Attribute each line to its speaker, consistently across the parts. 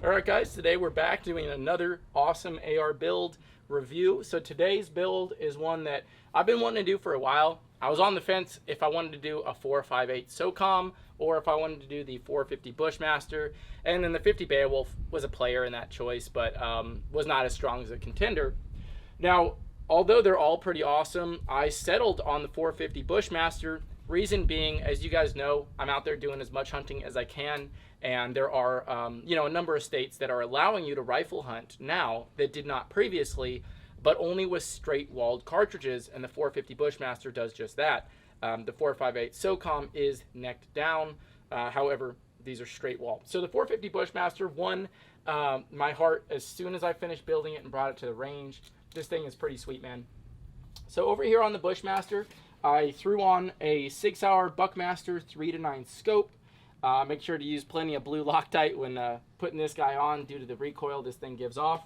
Speaker 1: Alright guys, today we're back doing another awesome AR build review. So today's build is one that I've been wanting to do for a while. I was on the fence if I wanted to do a 458 SOCOM or if I wanted to do the 450 Bushmaster. And then the 50 Beowulf was a player in that choice, but was not as strong as a contender. Now, although they're all pretty awesome, I settled on the 450 Bushmaster. Reason being, as you guys know, I'm out there doing as much hunting as I can, and there are, a number of states that are allowing you to rifle hunt now that did not previously, but only with straight walled cartridges, and the 450 Bushmaster does just that. The 458 SOCOM is necked down, however, these are straight walled. So the 450 Bushmaster won my heart as soon as I finished building it and brought it to the range. This thing is pretty sweet, man. So over here on the Bushmaster, I threw on a 6-hour Buckmaster 3-9 scope. Make sure to use plenty of blue Loctite when putting this guy on due to the recoil this thing gives off.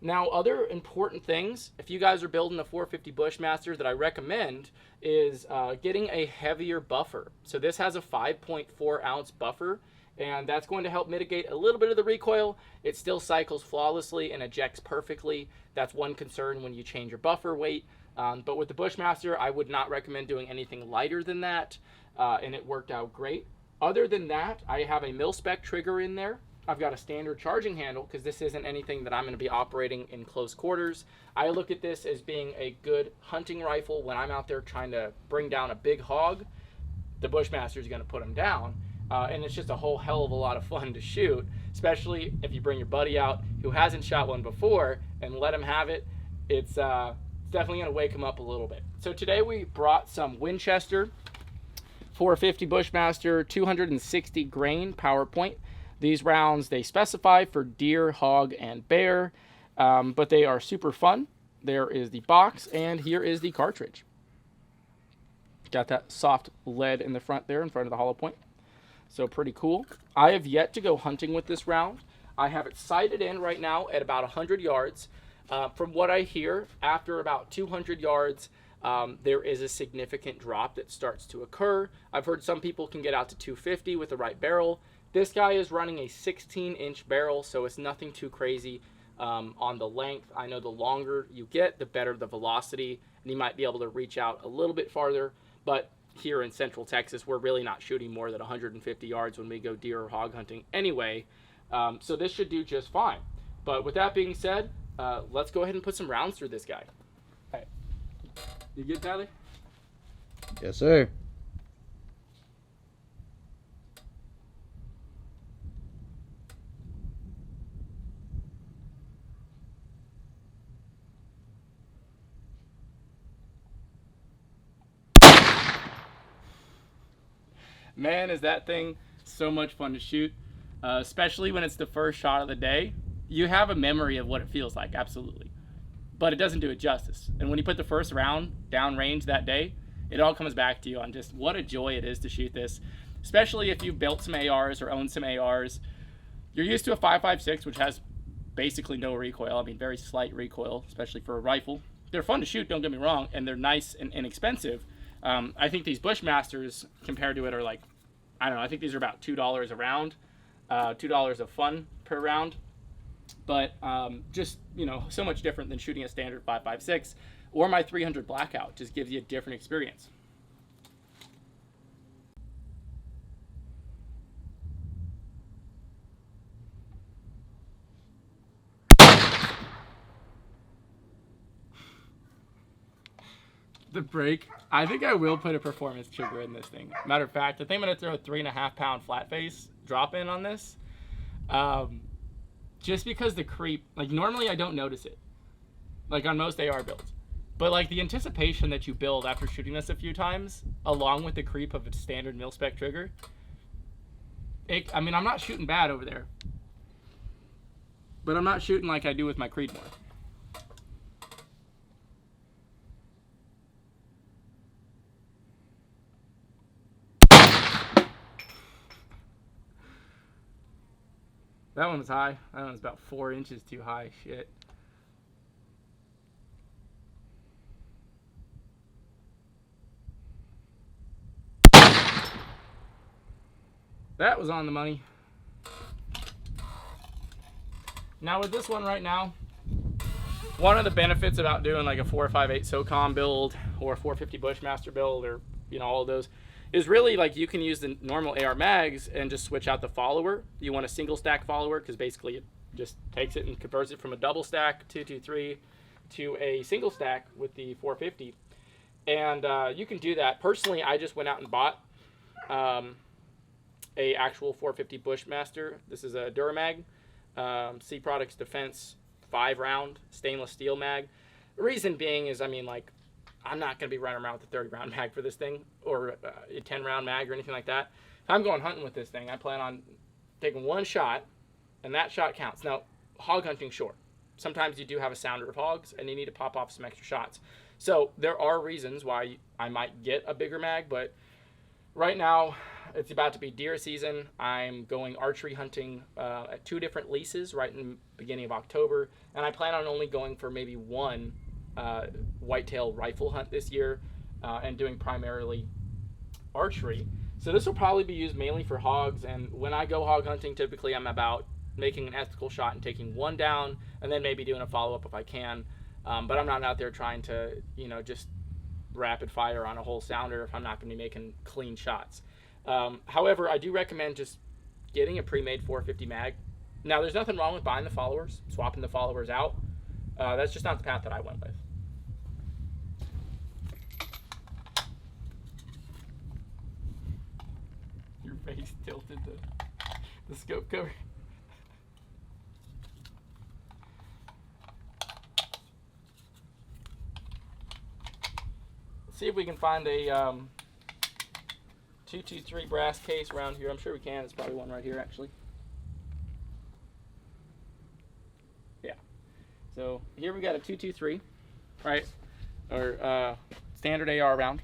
Speaker 1: Now, other important things, if you guys are building a 450 Bushmaster, that I recommend is getting a heavier buffer. So this has a 5.4 ounce buffer, and that's going to help mitigate a little bit of the recoil. It still cycles flawlessly and ejects perfectly. That's one concern when you change your buffer weight. But with the Bushmaster, I would not recommend doing anything lighter than that, and it worked out great. Other than that, I have a mil-spec trigger in there. I've got a standard charging handle because this isn't anything that I'm going to be operating in close quarters. I look at this as being a good hunting rifle when I'm out there trying to bring down a big hog. The Bushmaster is going to put him down, and it's just a whole hell of a lot of fun to shoot, especially if you bring your buddy out who hasn't shot one before and let him have it. It's definitely going to wake him up a little bit. So today we brought some Winchester 450 Bushmaster 260 grain power point. These rounds, they specify for deer, hog, and bear, but they are super fun. There is the box, and here is the cartridge. Got that soft lead in the front there, in front of the hollow point. So pretty cool. I have yet to go hunting with this round. I have it sighted in right now at about 100 yards. From what I hear, after about 200 yards, there is a significant drop that starts to occur. I've heard some people can get out to 250 with the right barrel. This guy is running a 16-inch barrel, so it's nothing too crazy on the length. I know the longer you get, the better the velocity, and you might be able to reach out a little bit farther. But here in Central Texas, we're really not shooting more than 150 yards when we go deer or hog hunting anyway. So this should do just fine. But with that being said, let's go ahead and put some rounds through this guy. All right. You good, Tyler?
Speaker 2: Yes, sir.
Speaker 1: Man, is that thing so much fun to shoot, especially when it's the first shot of the day. You have a memory of what it feels like, absolutely. But it doesn't do it justice. And when you put the first round downrange that day, it all comes back to you on just what a joy it is to shoot this, especially if you've built some ARs or owned some ARs. You're used to a 5.56, which has basically no recoil. I mean, very slight recoil, especially for a rifle. They're fun to shoot, don't get me wrong, and they're nice and inexpensive. I think these Bushmasters compared to it are like, I don't know, I think these are about $2 a round, $2 of fun per round. But just, so much different than shooting a standard 5.56 or my 300 Blackout. Just gives you a different experience. The break, I think I will put a performance trigger in this thing. Matter of fact, I think I'm going to throw a 3.5 pound flat face drop in on this. Just because the creep, like normally I don't notice it, like on most AR builds, but like the anticipation that you build after shooting this a few times, along with the creep of a standard mil-spec trigger, I mean, I'm not shooting bad over there, but I'm not shooting like I do with my Creedmoor. That one was high. That one was about 4 inches too high. Shit. That was on the money. Now with this one right now, one of the benefits about doing like a 458 SOCOM build or a 450 Bushmaster build, or all of those, is really like you can use the normal AR mags and just switch out the follower. You want a single stack follower because basically it just takes it and converts it from a double stack 223 to a single stack with the 450, and you can do that. Personally, I just went out and bought a actual 450 Bushmaster. This is a Duramag, C Products Defense 5-round stainless steel mag. The reason being is, I'm not going to be running around with a 30-round mag for this thing, or a 10-round mag or anything like that. If I'm going hunting with this thing, I plan on taking one shot, and that shot counts. Now, hog hunting, sure. Sometimes you do have a sounder of hogs, and you need to pop off some extra shots. So there are reasons why I might get a bigger mag, but right now, it's about to be deer season. I'm going archery hunting at 2 different leases right in the beginning of October, and I plan on only going for maybe one whitetail rifle hunt this year, and doing primarily archery. So this will probably be used mainly for hogs, and when I go hog hunting, typically I'm about making an ethical shot and taking one down, and then maybe doing a follow-up if I can. But I'm not out there trying to, just rapid fire on a whole sounder if I'm not going to be making clean shots. However, I do recommend just getting a pre-made 450 mag. Now, there's nothing wrong with buying the followers, swapping the followers out. That's just not the path that I went with. Your face tilted the scope cover. Let's see if we can find a 223 brass case around here. I'm sure we can. There's probably one right here, actually. Yeah. So here we got a 223, right? Or standard AR round.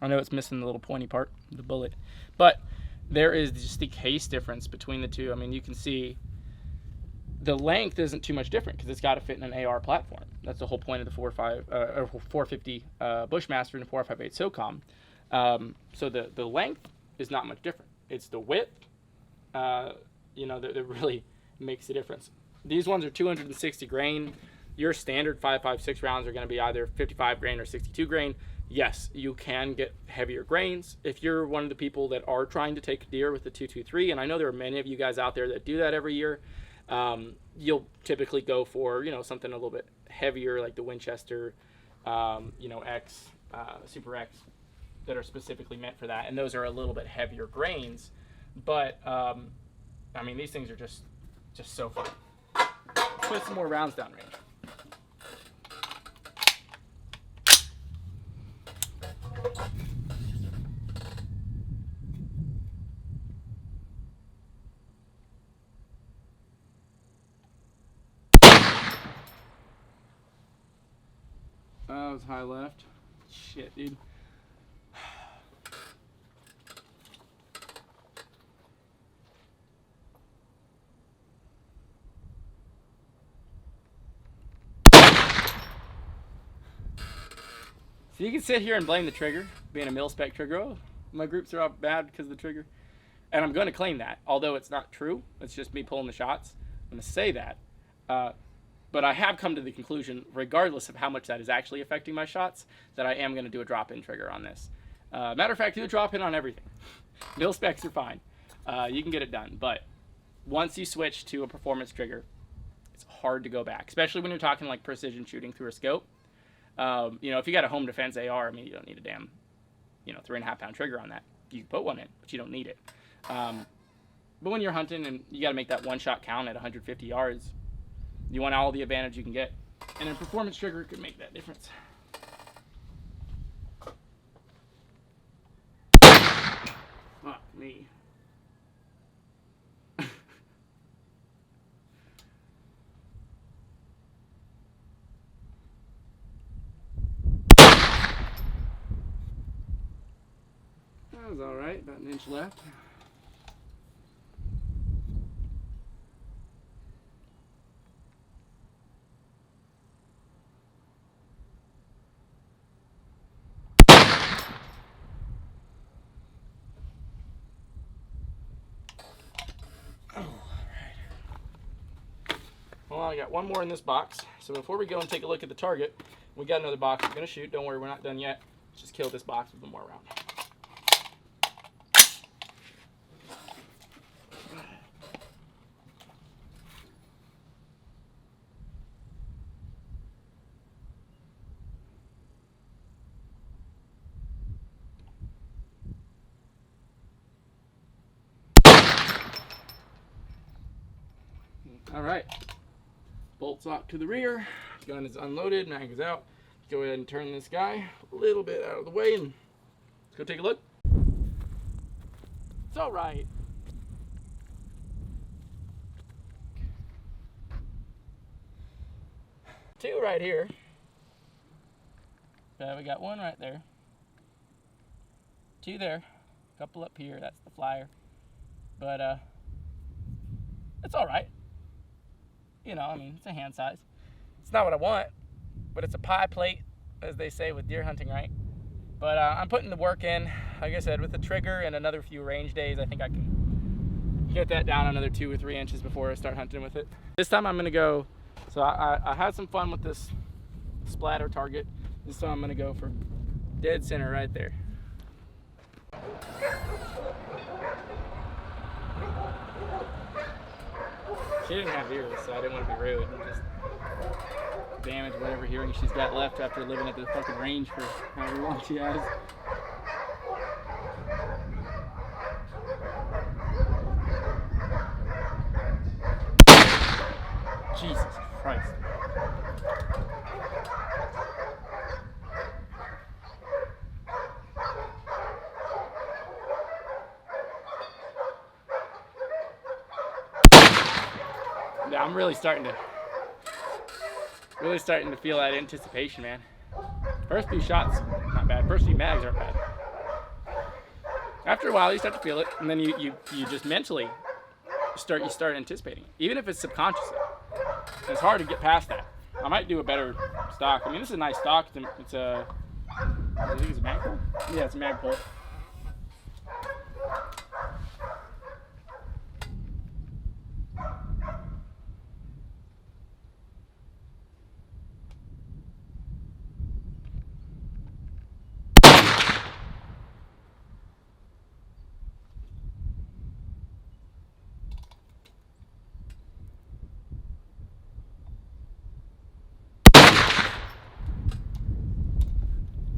Speaker 1: I know it's missing the little pointy part, the bullet, but there is just the case difference between the two. You can see the length isn't too much different because it's got to fit in an AR platform. That's the whole point of the 450 Bushmaster and the 458 SOCOM. So the length is not much different. It's the width, that really makes the difference. These ones are 260 grain. Your standard 5.56 rounds are going to be either 55 grain or 62 grain. Yes, you can get heavier grains if you're one of the people that are trying to take deer with the 223, and I know there are many of you guys out there that do that every year. You'll typically go for something a little bit heavier like the Winchester, X, Super X, that are specifically meant for that, and those are a little bit heavier grains. But these things are just so fun. Put some more rounds down range. That was high left. Shit, dude. So you can sit here and blame the trigger, being a mil-spec trigger. Oh, my groups are all bad because of the trigger. And I'm going to claim that, although it's not true. It's just me pulling the shots. I'm going to say that. But I have come to the conclusion, regardless of how much that is actually affecting my shots, that I am going to do a drop-in trigger on this. Matter of fact, do a drop-in on everything. Mil-specs are fine. You can get it done. But once you switch to a performance trigger, it's hard to go back, especially when you're talking like precision shooting through a scope. If you got a home defense AR, you don't need a damn, 3.5 pound trigger on that. You can put one in, but you don't need it. But when you're hunting and you got to make that one shot count at 150 yards, you want all the advantage you can get. And a performance trigger could make that difference. Fuck me. That was alright, about an inch left. Well, I got one more in this box. So before we go and take a look at the target, we got another box we're gonna shoot. Don't worry, we're not done yet. Let's just kill this box with one more round. All right, bolts locked to the rear, gun is unloaded, mag is out. Go ahead and turn this guy a little bit out of the way and let's go take a look. It's all right. Two right here. We got one right there. Two there. A couple up here. That's the flyer. But it's all right. You know, I mean, it's a hand size. It's not what I want, but it's a pie plate, as they say with deer hunting, right? But I'm putting the work in. Like I said, with the trigger and another few range days, I think I can get that down another 2 or 3 inches before I start hunting with it. This time I'm gonna go, so I had some fun with this splatter target. This time I'm gonna go for dead center right there. She didn't have ears, so I didn't want to be rude and just damage whatever hearing she's got left after living at the fucking range for however long she has. Jesus Christ. Yeah, I'm really starting to feel that anticipation, man. First few shots, not bad. First few mags aren't bad. After a while, you start to feel it, and then you just mentally start anticipating it, even if it's subconsciously. It's hard to get past that. I might do a better stock. I mean, this is a nice stock. It's a, I think it's a Magpul. Yeah, it's a Magpul.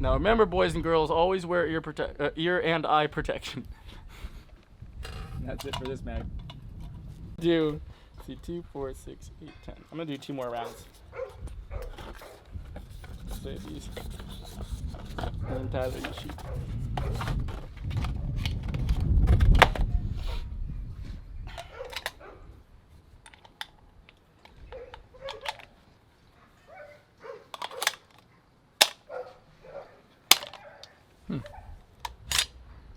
Speaker 1: Now remember, boys and girls, always wear ear and eye protection. And that's it for this mag. Do, see, 2, 4, 6, 8, 10. I'm gonna do 2 more rounds. Save these. And then Tyler, you shoot.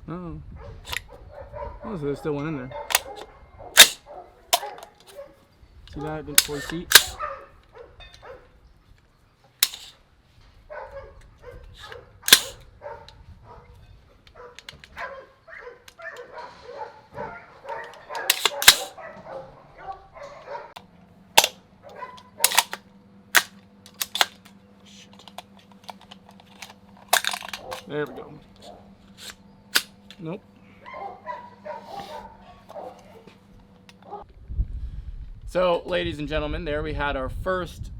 Speaker 1: Oh. Oh, so there's still one in there. See that? Been 4 feet. Shit. There we go. Nope. So, ladies and gentlemen, there we had our first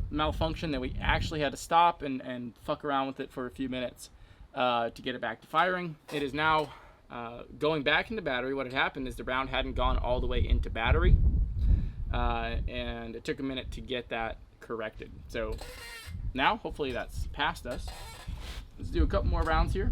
Speaker 1: malfunction that we actually had to stop and fuck around with it for a few minutes to get it back to firing. It is now going back into battery. What had happened is the round hadn't gone all the way into battery, and it took a minute to get that corrected. So now, hopefully that's past us. Let's do a couple more rounds here.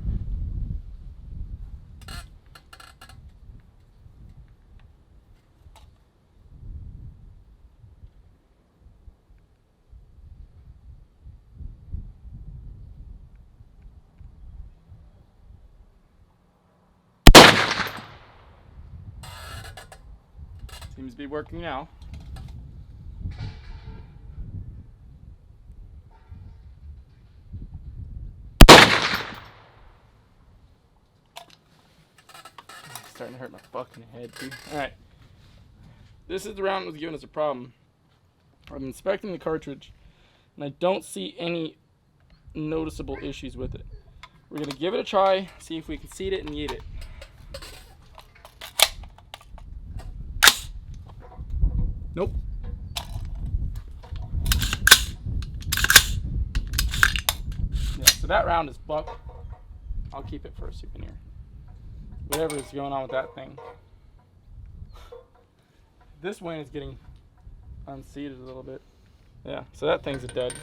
Speaker 1: Seems to be working now. It's starting to hurt my fucking head, too. Alright. This is the round that was giving us a problem. I'm inspecting the cartridge, and I don't see any noticeable issues with it. We're going to give it a try, see if we can seat it and yeet it. Nope. Yeah, so that round is buck. I'll keep it for a souvenir. Whatever is going on with that thing. This one is getting unseated a little bit. Yeah, so that thing's a dud.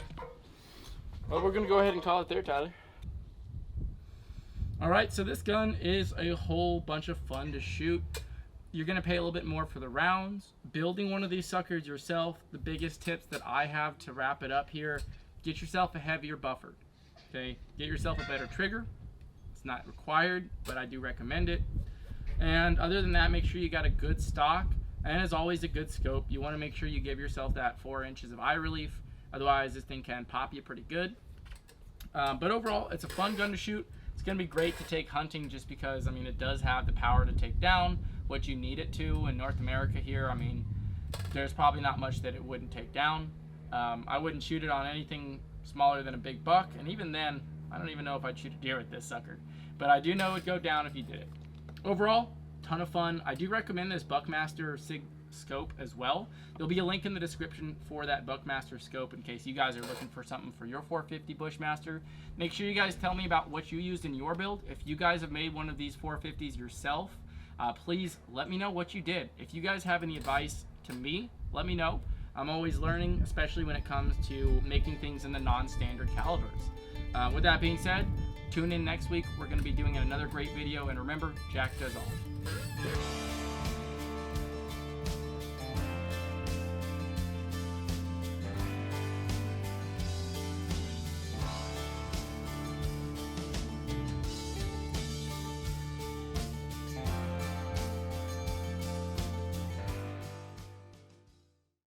Speaker 1: Well, we're gonna go ahead and call it there, Tyler. All right, so this gun is a whole bunch of fun to shoot. You're gonna pay a little bit more for the rounds. Building one of these suckers yourself, the biggest tips that I have to wrap it up here, get yourself a heavier buffer, okay? Get yourself a better trigger. It's not required, but I do recommend it. And other than that, make sure you got a good stock, and as always, a good scope. You wanna make sure you give yourself that 4 inches of eye relief, otherwise this thing can pop you pretty good. But overall, it's a fun gun to shoot. It's going to be great to take hunting just because, I mean, it does have the power to take down what you need it to. In North America here, I mean, there's probably not much that it wouldn't take down. I wouldn't shoot it on anything smaller than a big buck, and even then, I don't even know if I'd shoot a deer with this sucker. But I do know it would go down if you did it. Overall, ton of fun. I do recommend this Bushmaster SIG scope as well. There'll be a link in the description for that Bushmaster scope in case you guys are looking for something for your 450 Bushmaster. Make sure you guys tell me about what you used in your build. If you guys have made one of these 450s yourself, please let me know what you did. If you guys have any advice to me, let me know. I'm always learning, especially when it comes to making things in the non-standard calibers. With that being said, tune in next week. We're going to be doing another great video, and remember, Jack does all.